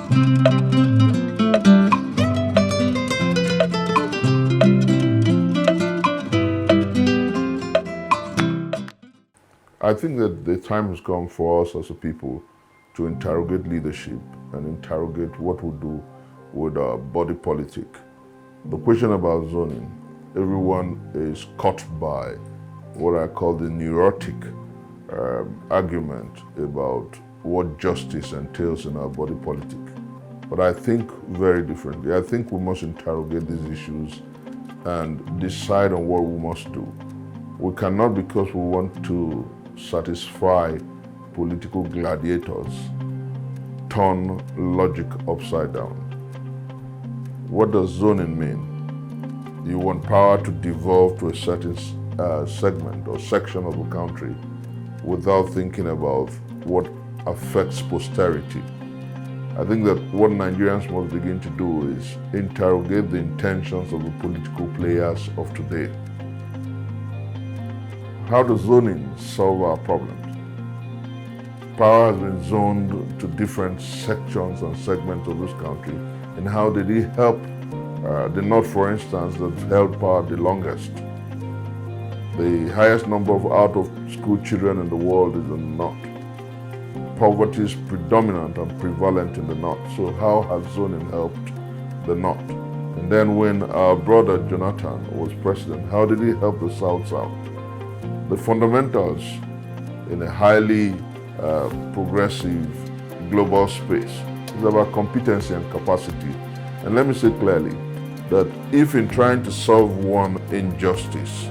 I think that the time has come for us as a people to interrogate leadership and interrogate what we do with our body politic. The question about zoning, everyone is caught by what I call the neurotic argument about what justice entails in our body politic. But I think very differently. I think we must interrogate these issues and decide on what we must do. We cannot, because we want to satisfy political gladiators, turn logic upside down. What does zoning mean? You want power to devolve to a certain segment or section of the country without thinking about what affects posterity. I think that what Nigerians must begin to do is interrogate the intentions of the political players of today. How does zoning solve our problems? Power has been zoned to different sections and segments of this country. And how did it help the North, for instance, that held power the longest? The highest number of out-of-school children in the world is in the North. Poverty is predominant and prevalent in the North. So how has zoning helped the North? And then when our brother Jonathan was president, how did he help the South-South? The fundamentals in a highly progressive global space is about competency and capacity. And let me say clearly that if in trying to solve one injustice,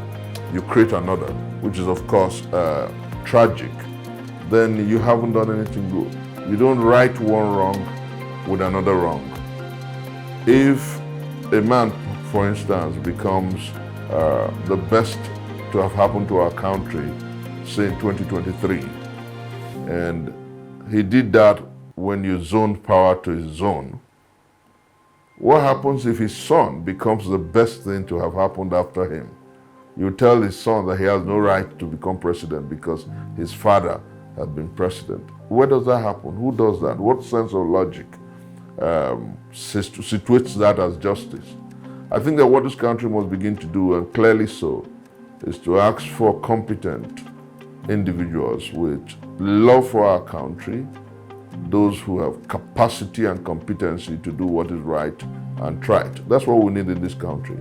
you create another, which is of course tragic, then you haven't done anything good. You don't right one wrong with another wrong. If a man, for instance, becomes the best to have happened to our country, say in 2023, and he did that when you zoned power to his zone, what happens if his son becomes the best thing to have happened after him? You tell his son that he has no right to become president because his father had been president. Where does that happen? Who does that? What sense of logic situates that as justice? I think that what this country must begin to do, and clearly so, is to ask for competent individuals with love for our country, those who have capacity and competency to do what is right and right. That's what we need in this country.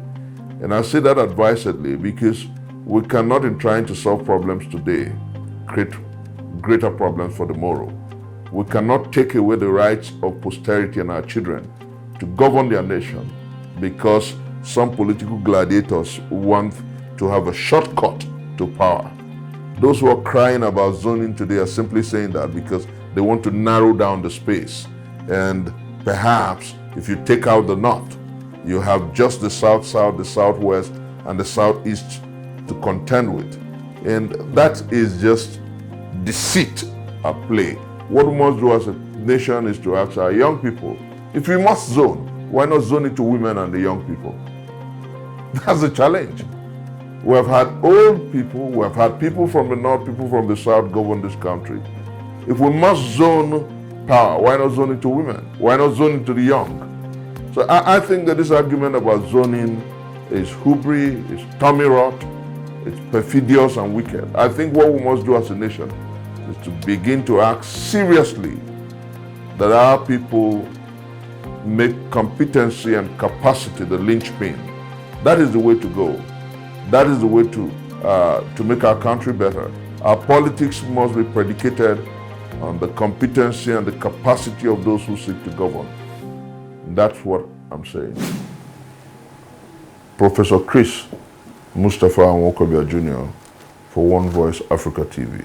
And I say that advisedly because we cannot, in trying to solve problems today, create greater problems for tomorrow. We cannot take away the rights of posterity and our children to govern their nation because some political gladiators want to have a shortcut to power. Those who are crying about zoning today are simply saying that because they want to narrow down the space. And perhaps if you take out the North, you have just the South-South, the Southwest, and the Southeast to contend with. And that is just deceit at play. What we must do as a nation is to ask our young people, if we must zone, why not zone it to women and the young people? That's a challenge. We have had old people, we have had people from the North, people from the South govern this country. If we must zone power, why not zone it to women? Why not zone it to the young? So I think that this argument about zoning is hubris, is tummy rot, it's perfidious and wicked. I think what we must do as a nation is to begin to act seriously that our people make competency and capacity the linchpin. That is the way to go. That is the way to make our country better. Our politics must be predicated on the competency and the capacity of those who seek to govern. And that's what I'm saying. Professor Chris Mustapha Nwokobia Jr. for One Voice Africa TV.